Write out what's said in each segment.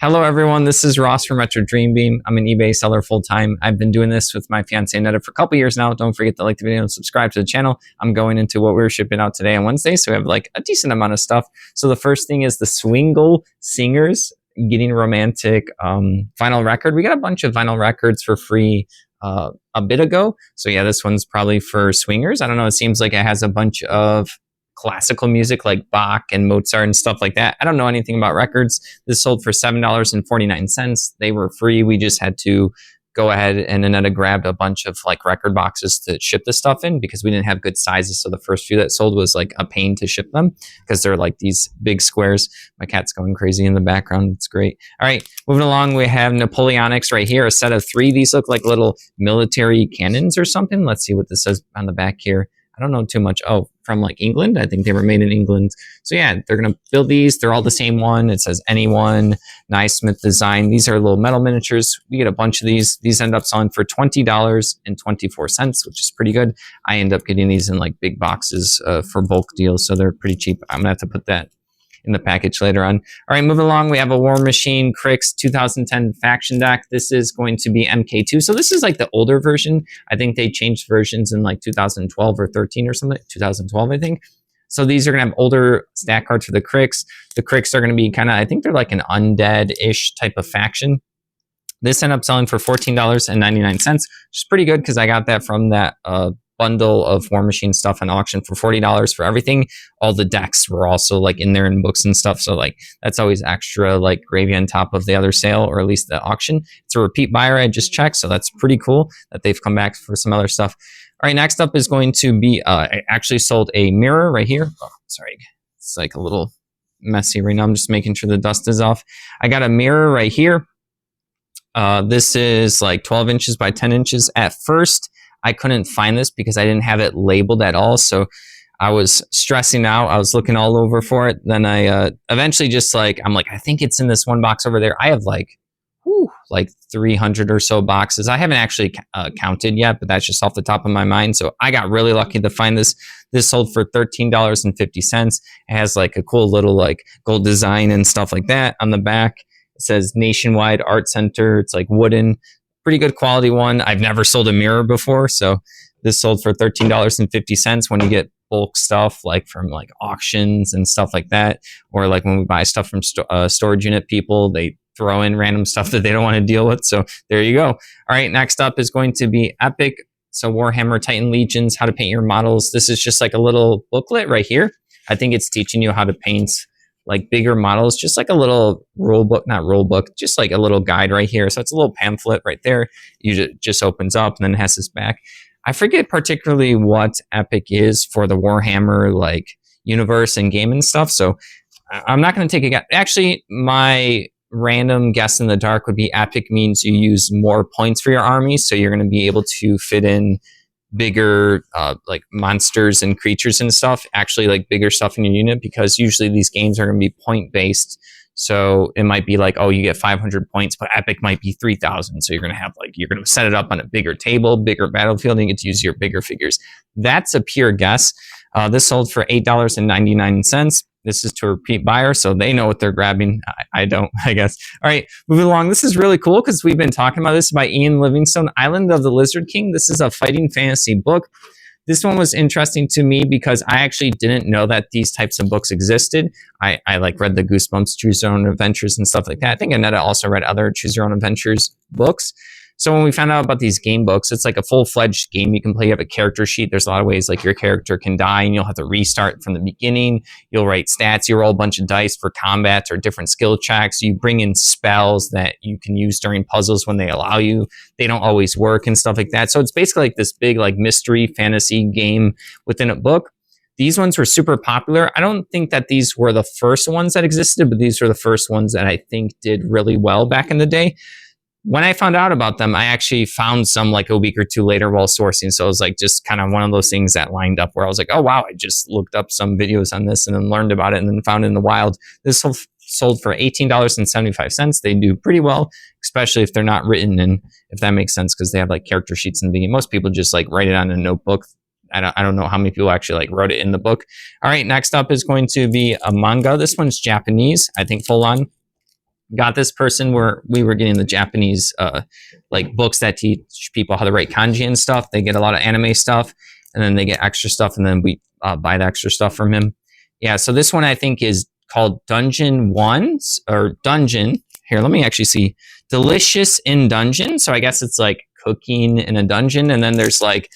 Hello, everyone. This is Ross from Retro Dream Beam. I'm an eBay seller full time. I've been doing this with my fiance Netta for a couple years now. Don't forget to like the video and subscribe to the channel. I'm going into what we're shipping out today on Wednesday, so we have like a decent amount of stuff. So the first thing is the Swingle Singers Getting Romantic vinyl record. We got a bunch of vinyl records for free a bit ago. So yeah, this one's probably for swingers. I don't know. It seems like it has a bunch of classical music like Bach and Mozart and stuff like that. I don't know anything about records. This sold for $7.49. They were free. We just had to go ahead and Annetta grabbed a bunch of like record boxes to ship this stuff in because we didn't have good sizes. So the first few that sold was like a pain to ship them because they're like these big squares. My cat's going crazy in the background. It's great. All right, moving along, we have Napoleonics right here, a set of 3. These look like little military cannons or something. Let's see what this says on the back here. I don't know too much. Oh, from like England. I think they were made in England. So yeah, they're going to build these. They're all the same one. It says anyone, Naismith design. These are little metal miniatures. We get a bunch of these. These end up selling for $20.24, which is pretty good. I end up getting these in like big boxes for bulk deals. So they're pretty cheap. I'm going to have to put that in the package later on. All right, moving along, we have a War Machine Crix 2010 faction deck. This is going to be MK2. So this is like the older version. I think they changed versions in like 2012 or 13 or something. 2012, I think. So these are going to have older stack cards for the Crix. The Crix are going to be kind of, I think they're like an undead-ish type of faction. This ended up selling for $14.99, which is pretty good because I got that from that bundle of War Machine stuff on auction for $40 for everything. All the decks were also like in there in books and stuff. So like that's always extra like gravy on top of the other sale, or at least the auction. It's a repeat buyer. I just checked. So that's pretty cool that they've come back for some other stuff. All right, next up is going to be, I actually sold a mirror right here. Oh, sorry. It's like a little messy right now. I'm just making sure the dust is off. I got a mirror right here. This is like 12 inches by 10 inches. At first, I couldn't find this because I didn't have it labeled at all. So I was stressing out. I was looking all over for it. Then I eventually just like, I'm like, I think it's in this one box over there. I have like 300 or so boxes. I haven't actually counted yet, but that's just off the top of my mind. So I got really lucky to find this. This sold for $13.50. It has like a cool little like gold design and stuff like that on the back. It says Nationwide Art Center. It's like wooden. Pretty good quality one. I've never sold a mirror before, so this sold for $13.50 when you get bulk stuff like from like auctions and stuff like that, or like when we buy stuff from storage unit people, they throw in random stuff that they don't want to deal with. So there you go. All right, next up is going to be Epic. So Warhammer Titan Legions, how to paint your models. This is just like a little booklet right here. I think it's teaching you how to paint like bigger models, just like a little rule book, not rule book, just like a little guide right here. So it's a little pamphlet right there. You just opens up and then it has this back. I forget particularly what Epic is for the Warhammer like universe and game and stuff. So I'm not going to take a guess. Actually, my random guess in the dark would be Epic means you use more points for your army. So you're going to be able to fit in bigger like monsters and creatures and stuff, actually like bigger stuff in your unit, because usually these games are going to be point based. So it might be like, oh, you get 500 points, but Epic might be 3,000. So you're going to have like, you're going to set it up on a bigger table, bigger battlefield, and you get to use your bigger figures. That's a pure guess. This sold for $8.99. This is to a repeat buyer, so they know what they're grabbing. I don't, I guess. All right, moving along. This is really cool because we've been talking about this by Ian Livingstone, Island of the Lizard King. This is a fighting fantasy book. This one was interesting to me because I actually didn't know that these types of books existed. I like read the Goosebumps Choose Your Own Adventures and stuff like that. I think Annetta also read other Choose Your Own Adventures books. So when we found out about these game books, it's like a full-fledged game you can play. You have a character sheet. There's a lot of ways like your character can die and you'll have to restart from the beginning. You'll write stats. You roll a bunch of dice for combats or different skill checks. You bring in spells that you can use during puzzles when they allow you. They don't always work and stuff like that. So it's basically like this big like mystery fantasy game within a book. These ones were super popular. I don't think that these were the first ones that existed, but these were the first ones that I think did really well back in the day. When I found out about them, I actually found some like a week or two later while sourcing. So it was like just kind of one of those things that lined up where I was like, oh, wow, I just looked up some videos on this and then learned about it and then found it in the wild. This sold for $18.75. They do pretty well, especially if they're not written in, if that makes sense, because they have like character sheets in the beginning. Most people just like write it on a notebook. I don't know how many people actually like wrote it in the book. All right, next up is going to be a manga. This one's Japanese, I think full on. got this person where we were getting the Japanese like books that teach people how to write kanji and stuff. They get a lot of anime stuff, and then they get extra stuff, and then we buy the extra stuff from him. Yeah, so this one I think is called Dungeon Ones or Dungeon. Here, let me actually see. Delicious in Dungeon. So I guess it's like cooking in a dungeon, and then there's like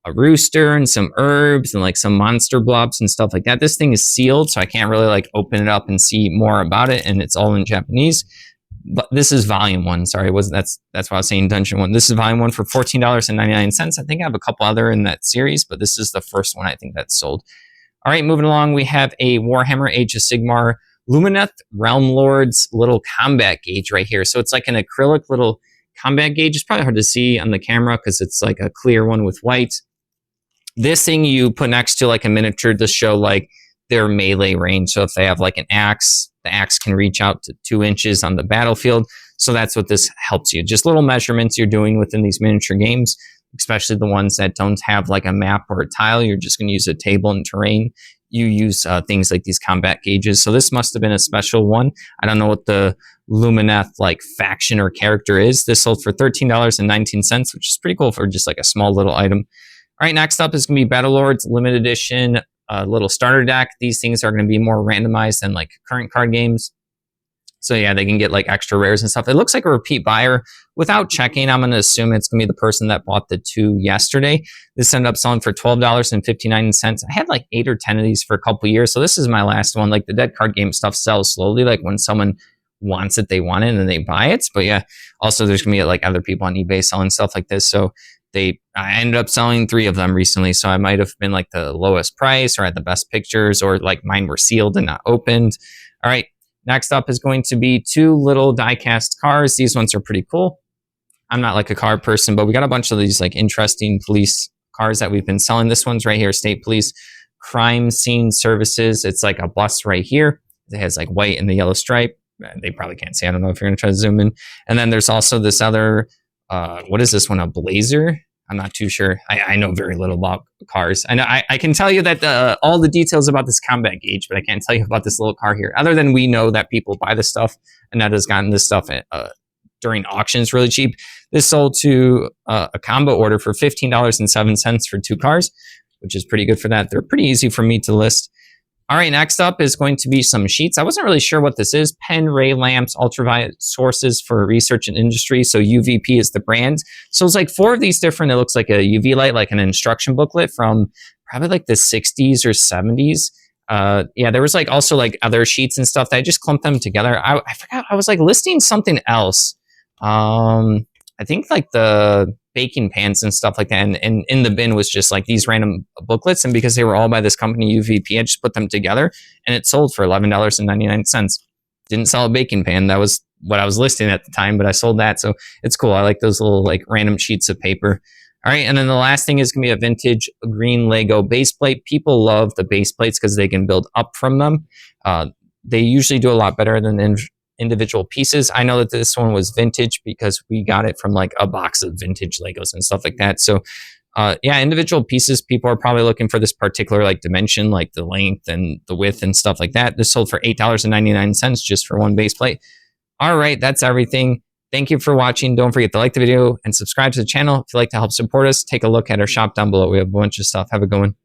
a rooster and some herbs and like some monster blobs and stuff like that. This thing is sealed, so I can't really like open it up and see more about it, and it's all in Japanese. But this is volume 1. Sorry, that's why I was saying Dungeon 1. This is volume 1 for $14.99. I think I have a couple other in that series, but this is the first one I think that's sold. All right, moving along, we have a Warhammer Age of Sigmar Lumineth Realm Lord's little combat gauge right here. So it's like an acrylic little combat gauge. It's probably hard to see on the camera because it's like a clear one with white. This thing you put next to like a miniature to show like their melee range. So if they have like an axe, the axe can reach out to 2 inches on the battlefield. So that's what this helps you. Just little measurements you're doing within these miniature games, especially the ones that don't have like a map or a tile. You're just going to use a table and terrain. You use things like these combat gauges. So this must have been a special one. I don't know what the Lumineth like faction or character is. This sold for $13.19, which is pretty cool for just like a small little item. All right, next up is going to be Battle Lords Limited Edition little starter deck. These things are going to be more randomized than like current card games. So yeah, they can get like extra rares and stuff. It looks like a repeat buyer. Without checking, I'm going to assume it's going to be the person that bought the 2 yesterday. This ended up selling for $12.59. I had like 8 or 10 of these for a couple years. So this is my last one. Like the dead card game stuff sells slowly. Like when someone wants it, they want it, and then they buy it. But yeah, also there's going to be like other people on eBay selling stuff like this. So I ended up selling 3 of them recently. So I might have been like the lowest price or had the best pictures, or like mine were sealed and not opened. All right. Next up is going to be 2 little die-cast cars. These ones are pretty cool. I'm not like a car person, but we got a bunch of these like interesting police cars that we've been selling. This one's right here, State Police Crime Scene Services. It's like a bus right here. It has like white and the yellow stripe. They probably can't see. I don't know if you're going to try to zoom in. And then there's also this other, what is this one? A Blazer? I'm not too sure. I know very little about cars. I know I can tell you that all the details about this combat gauge, but I can't tell you about this little car here. Other than we know that people buy this stuff, and that has gotten this stuff during auctions really cheap. This sold to a combo order for $15.07 for 2 cars, which is pretty good for that. They're pretty easy for me to list. All right, next up is going to be some sheets. I wasn't really sure what this is. Pen ray lamps, ultraviolet sources for research and industry. So UVP is the brand. So it's like 4 of these different. It looks like a UV light, like an instruction booklet from probably like the 60s or 70s. Yeah, there was like also like other sheets and stuff that I just clumped them together. I forgot. I was like listing something else. I think like the baking pans and stuff like that. And in the bin was just like these random booklets. And because they were all by this company UVP, I just put them together and it sold for $11.99. Didn't sell a baking pan. That was what I was listing at the time, but I sold that. So it's cool. I like those little like random sheets of paper. All right. And then the last thing is going to be a vintage green Lego base plate. People love the base plates because they can build up from them. They usually do a lot better than individual pieces. I know that this one was vintage because we got it from like a box of vintage Legos and stuff like that. So yeah, individual pieces, people are probably looking for this particular like dimension, like the length and the width and stuff like that. This sold for $8.99 just for 1 base plate. All right, that's everything. Thank you for watching. Don't forget to like the video and subscribe to the channel. If you'd like to help support us, take a look at our shop down below. We have a bunch of stuff. Have a good one.